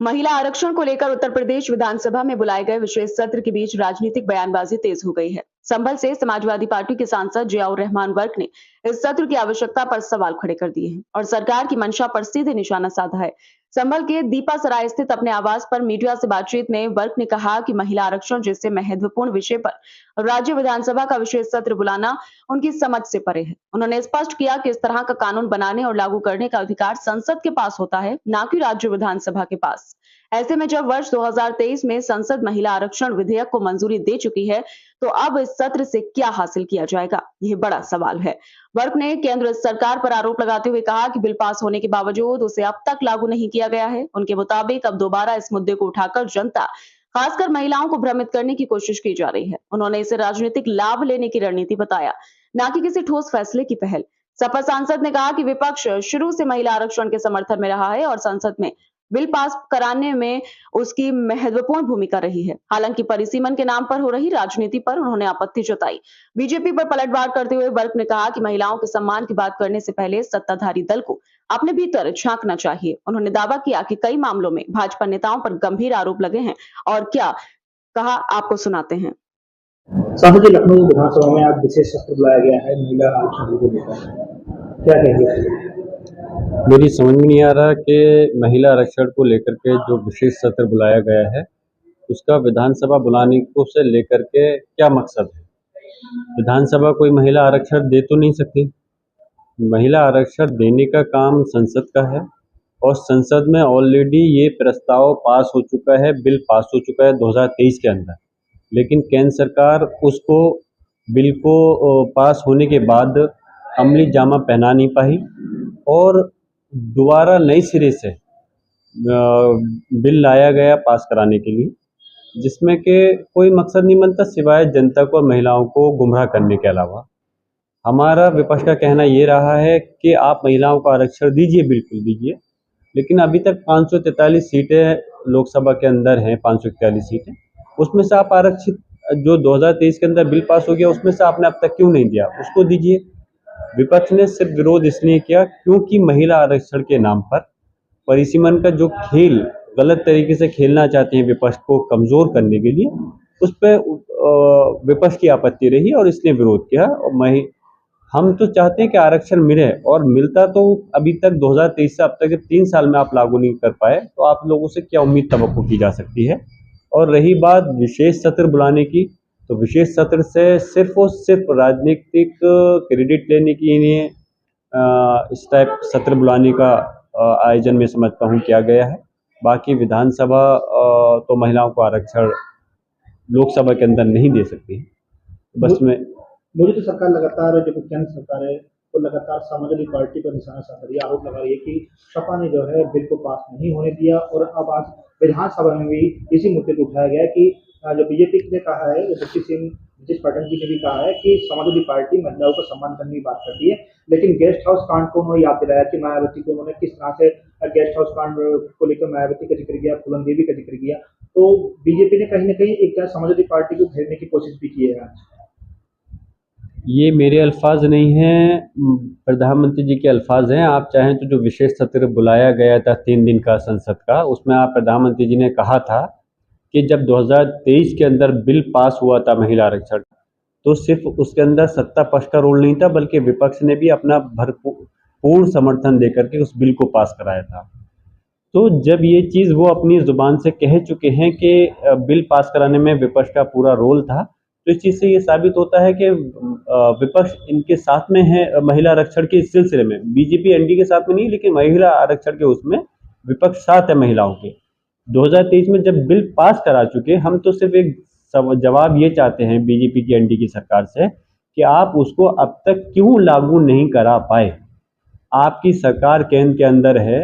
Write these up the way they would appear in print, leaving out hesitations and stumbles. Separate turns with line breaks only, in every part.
महिला आरक्षण को लेकर उत्तर प्रदेश विधानसभा में बुलाए गए विशेष सत्र के बीच राजनीतिक बयानबाजी तेज हो गई है। संभल से समाजवादी पार्टी के सांसद जियाउर रहमान वर्क ने इस सत्र की आवश्यकता पर सवाल खड़े कर दिए हैं और सरकार की मंशा पर सीधे निशाना साधा है। संभल के दीपा सराय स्थित अपने आवास पर मीडिया से बातचीत में वर्क ने कहा कि महिला आरक्षण जैसे महत्वपूर्ण विषय पर राज्य विधानसभा का विशेष सत्र बुलाना उनकी समझ से परे है। उन्होंने स्पष्ट किया कि इस तरह का कानून बनाने और लागू करने का अधिकार संसद के पास होता है, न कि राज्य विधानसभा के पास। ऐसे में जब वर्ष 2023 में संसद महिला आरक्षण विधेयक को मंजूरी दे चुकी है, तो अब इस सत्र से क्या हासिल किया जाएगा, यह बड़ा सवाल है। वर्क ने केंद्र सरकार पर आरोप लगाते हुए कहा कि बिल पास होने के बावजूद उसे अब तक लागू नहीं किया गया है। उनके मुताबिक अब दोबारा इस मुद्दे को उठाकर जनता, खासकर महिलाओं को भ्रमित करने की कोशिश की जा रही है। उन्होंने इसे राजनीतिक लाभ लेने की रणनीति बताया, न कि किसी ठोस फैसले की पहल। सपा सांसद ने कहा कि विपक्ष शुरू से महिला आरक्षण के समर्थन में रहा है और संसद में बिल पास कराने में उसकी महत्वपूर्ण भूमिका रही है। हालांकि परिसीमन के नाम पर हो रही राजनीति पर उन्होंने आपत्ति जताई। बीजेपी पर पलटवार करते हुए वर्क ने कहा कि महिलाओं के सम्मान की बात करने से पहले सत्ताधारी दल को अपने भीतर झांकना चाहिए। उन्होंने दावा किया कि कई मामलों में भाजपा नेताओं पर गंभीर आरोप लगे हैं और क्या कहा आपको सुनाते हैं।
सांसद जी, लखनऊ विधानसभा में आज विशेष सत्र बुलाया गया है महिला आरक्षण को लेकर, क्या कहेंगे?
मेरी समझ में नहीं आ रहा कि महिला आरक्षण को लेकर के जो विशेष सत्र बुलाया गया है उसका विधानसभा बुलाने को से लेकर के क्या मकसद है। विधानसभा कोई महिला आरक्षण दे तो नहीं सकती। महिला आरक्षण देने का काम संसद का है और संसद में ऑलरेडी ये प्रस्ताव पास हो चुका है, बिल पास हो चुका है 2023 के अंदर। लेकिन केंद्र सरकार उसको बिल को पास होने के बाद अमली जामा पहना नहीं पाई और दोबारा नए सिरे से बिल लाया गया पास कराने के लिए, जिसमें कि कोई मकसद नहीं बनता सिवाय जनता को और महिलाओं को गुमराह करने के अलावा। हमारा विपक्ष का कहना ये रहा है कि आप महिलाओं को आरक्षण दीजिए, बिल्कुल दीजिए, लेकिन अभी तक 543 सीटें लोकसभा के अंदर हैं, 541 सीटें, उसमें से आप आरक्षित जो 2023 के अंदर बिल पास हो गया उसमें से आपने अब तक क्यों नहीं दिया, उसको दीजिए। विपक्ष ने सिर्फ विरोध इसलिए किया क्योंकि महिला आरक्षण के नाम पर परिसीमन का जो खेल गलत तरीके से खेलना चाहते हैं विपक्ष को कमजोर करने के लिए, उस पर विपक्ष की आपत्ति रही और इसने विरोध किया। और हम तो चाहते हैं कि आरक्षण मिले और मिलता तो अभी तक 2023 से अब तक 3 साल में आप लागू नहीं कर पाए, तो आप लोगों से क्या उम्मीद तवक्को की जा सकती है। और रही बात विशेष सत्र बुलाने की, तो विशेष सत्र से सिर्फ और सिर्फ राजनीतिक क्रेडिट लेने के लिए इस टाइप सत्र बुलाने का आयोजन में समझता हूँ किया गया है। बाकी विधानसभा तो महिलाओं को आरक्षण लोकसभा के अंदर नहीं दे सकती है। बस में
मुझे तो सरकार लगातार जो केंद्र सरकार है वो लगातार समाजवादी पार्टी पर निशाना साध रही है, आरोप लगा रही है कि सपा ने जो है बिल को पास नहीं होने दिया और अब आज विधानसभा में भी इसी मुद्दे को उठाया गया है कि जो बीजेपी ने कहा है, डिप्टी सीएम ब्रजेश पाठक जी ने भी कहा है कि समाजवादी पार्टी महिलाओं को सम्मान करने की बात करती है, लेकिन गेस्ट हाउस कांड को उन्होंने याद दिलाया कि मायावती को उन्होंने किस तरह से गेस्ट हाउस कांड को लेकर मायावती का जिक्र किया, फूलन देवी का जिक्र किया। तो बीजेपी ने कहीं ना कहीं एक समाजवादी पार्टी को घेरने की कोशिश भी की है। आज
ये मेरे अल्फाज नहीं हैं, प्रधानमंत्री जी के अल्फाज हैं। आप चाहें तो जो विशेष सत्र बुलाया गया था 3 दिन का संसद का, उसमें आप प्रधानमंत्री जी ने कहा था कि जब 2023 के अंदर बिल पास हुआ था महिला आरक्षण, तो सिर्फ उसके अंदर सत्ता पक्ष का रोल नहीं था बल्कि विपक्ष ने भी अपना भरपूर समर्थन देकर के उस बिल को पास कराया था। तो जब ये चीज़ वो अपनी जुबान से कह चुके हैं कि बिल पास कराने में विपक्ष का पूरा रोल था, तो इस चीज़ से ये साबित होता है कि विपक्ष इनके साथ में है महिला आरक्षण के इस सिलसिले में। बीजेपी एनडीए के साथ में नहीं, लेकिन महिला आरक्षण के उसमें विपक्ष साथ है महिलाओं के। 2023 में जब बिल पास करा चुके, हम तो सिर्फ एक जवाब ये चाहते हैं बीजेपी की एनडीए की सरकार से कि आप उसको अब तक क्यों लागू नहीं करा पाए। आपकी सरकार केंद्र के अंदर है,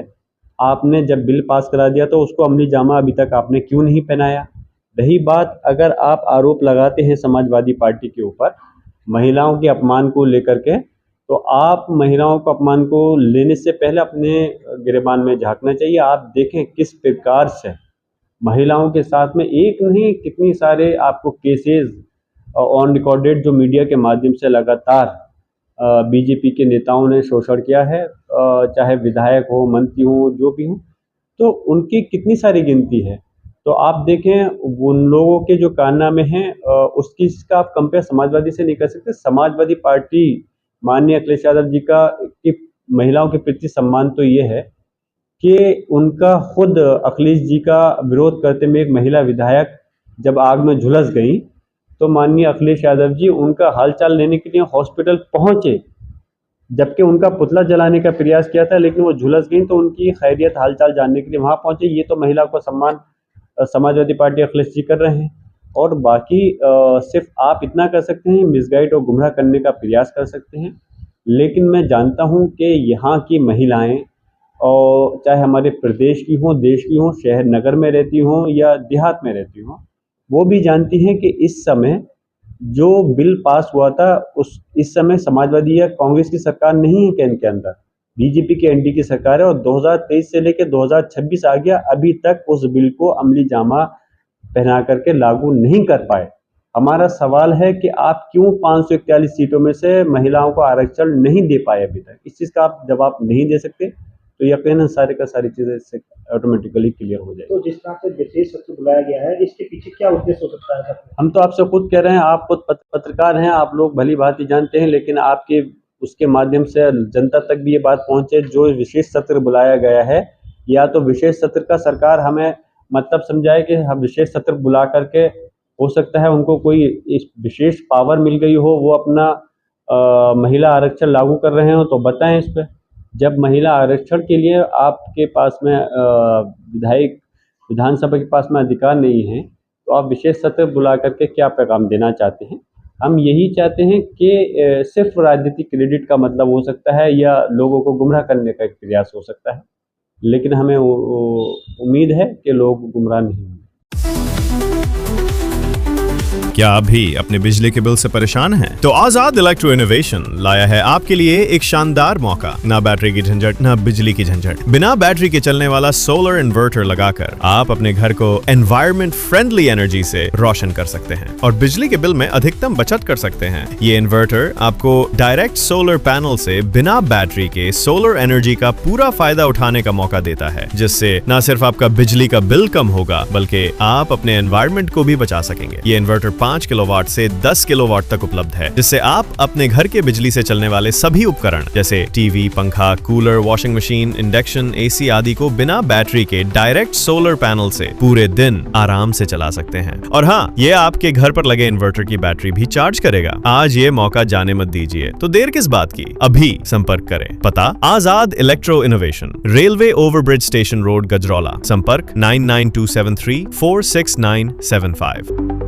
आपने जब बिल पास करा दिया तो उसको अमली जामा अभी तक आपने क्यों नहीं पहनाया। रही बात, अगर आप आरोप लगाते हैं समाजवादी पार्टी के ऊपर महिलाओं के अपमान को लेकर के, तो आप महिलाओं को अपमान को लेने से पहले अपने गिरेबान में झांकना चाहिए। आप देखें किस प्रकार से महिलाओं के साथ में एक नहीं कितनी सारे आपको केसेस ऑन रिकॉर्डेड जो मीडिया के माध्यम से लगातार बीजेपी के नेताओं ने शोषण किया है, चाहे विधायक हो, मंत्री हो, जो भी हो। तो उनकी कितनी सारी गिनती है। तो आप देखें उन लोगों के जो कारनामे हैं उसकी इसका आप कंपेयर समाजवादी से नहीं कर सकते। समाजवादी पार्टी माननीय अखिलेश यादव जी का की महिलाओं के प्रति सम्मान तो ये है कि उनका खुद अखिलेश जी का विरोध करते में एक महिला विधायक जब आग में झुलस गई तो माननीय अखिलेश यादव जी उनका हालचाल लेने के लिए हॉस्पिटल पहुंचे, जबकि उनका पुतला जलाने का प्रयास किया था लेकिन वो झुलस गई तो उनकी खैरियत हालचाल जानने के लिए वहां पहुंचे। ये तो महिला को सम्मान समाजवादी पार्टी अखिलेश जी कर रहे हैं। और बाकी सिर्फ आप इतना कर सकते हैं, मिसगाइड और गुमराह करने का प्रयास कर सकते हैं। लेकिन मैं जानता हूं कि यहाँ की महिलाएं और चाहे हमारे प्रदेश की हों, देश की हों, शहर नगर में रहती हों या देहात में रहती हों, वो भी जानती हैं कि इस समय जो बिल पास हुआ था इस समय समाजवादी या कांग्रेस की सरकार नहीं है कि इनके अंदर बीजेपी की एनडीए की सरकार है और 2023 से लेकर 2026 आ गया, अभी तक उस बिल को अमली जामा पहना करके लागू नहीं कर पाए। हमारा सवाल है कि आप क्यों 541 सीटों में से महिलाओं को आरक्षण नहीं दे पाए अभी तक। इस चीज का आप जवाब नहीं दे सकते तो यकीनन सारी का सारी चीजें इससे ऑटोमेटिकली क्लियर हो जाएगी।
तो जिस तरह से विशेष सत्र बुलाया गया है इसके पीछे क्या उद्देश्य हो सकता है?
हम तो आपसे खुद कह रहे हैं, आप खुद पत्रकार हैं, आप लोग भली भांति जानते हैं, लेकिन आपके उसके माध्यम से जनता तक भी ये बात पहुंचे जो विशेष सत्र बुलाया गया है, या तो विशेष सत्र का सरकार हमें मतलब समझाए कि हम विशेष सत्र बुला करके हो सकता है उनको कोई इस विशेष पावर मिल गई हो, वो अपना महिला आरक्षण लागू कर रहे हो तो बताएं इस पर। जब महिला आरक्षण के लिए आपके पास में विधानसभा के पास में अधिकार नहीं है तो आप विशेष सत्र बुला करके क्या पैगाम देना चाहते हैं? हम यही चाहते हैं कि सिर्फ राजनीतिक क्रेडिट का मतलब हो सकता है या लोगों को गुमराह करने का एक प्रयास हो सकता है, लेकिन हमें उम्मीद है कि लोग गुमराह नहीं होंगे।
क्या आप भी अपने बिजली के बिल से परेशान हैं? तो आजाद इलेक्ट्रो इनोवेशन लाया है आपके लिए एक शानदार मौका। ना बैटरी की झंझट, ना बिजली की झंझट। बिना बैटरी के चलने वाला सोलर इन्वर्टर लगाकर आप अपने घर को एनवायरमेंट फ्रेंडली एनर्जी से रोशन कर सकते हैं और बिजली के बिल में अधिकतम बचत कर सकते हैं। ये इन्वर्टर आपको डायरेक्ट सोलर पैनल से बिना बैटरी के सोलर एनर्जी का पूरा फायदा उठाने का मौका देता है, जिससे न सिर्फ आपका बिजली का बिल कम होगा बल्कि आप अपने एनवायरमेंट को भी बचा सकेंगे। ये इन्वर्टर 5 किलोवाट से 10 किलोवाट तक उपलब्ध है, जिससे आप अपने घर के बिजली से चलने वाले सभी उपकरण जैसे टीवी, पंखा, cooler, washing machine, induction, AC आदि को बिना बैटरी के डायरेक्ट सोलर पैनल से पूरे दिन आराम से चला सकते हैं। और हाँ, ये आपके घर पर लगे इन्वर्टर की बैटरी भी चार्ज करेगा। आज ये मौका जाने मत दीजिए, तो देर किस बात की, अभी संपर्क करें। पता Azad electro innovation, railway overbridge station road, Gajraula. संपर्क 99273 46975।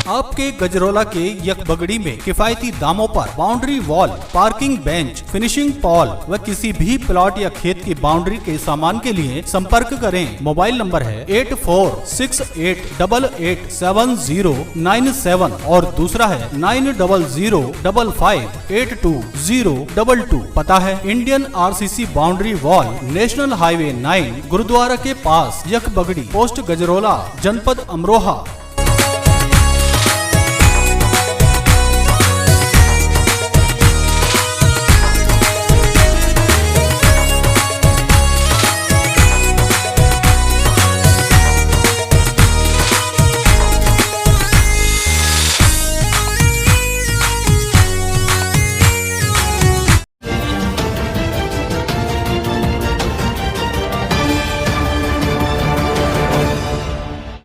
आपके गजरौला के यकबगड़ी में किफायती दामों पर boundary wall, parking bench, finishing Paul व किसी भी प्लॉट या खेत की बाउंड्री के सामान के लिए संपर्क करें। मोबाइल नंबर है 8468887097 और दूसरा है 9005582022। पता है Indian RCC boundary wall, national highway 9, gurdwara के पास, यकबगड़ी, पोस्ट गजरौला, जनपद अमरोहा।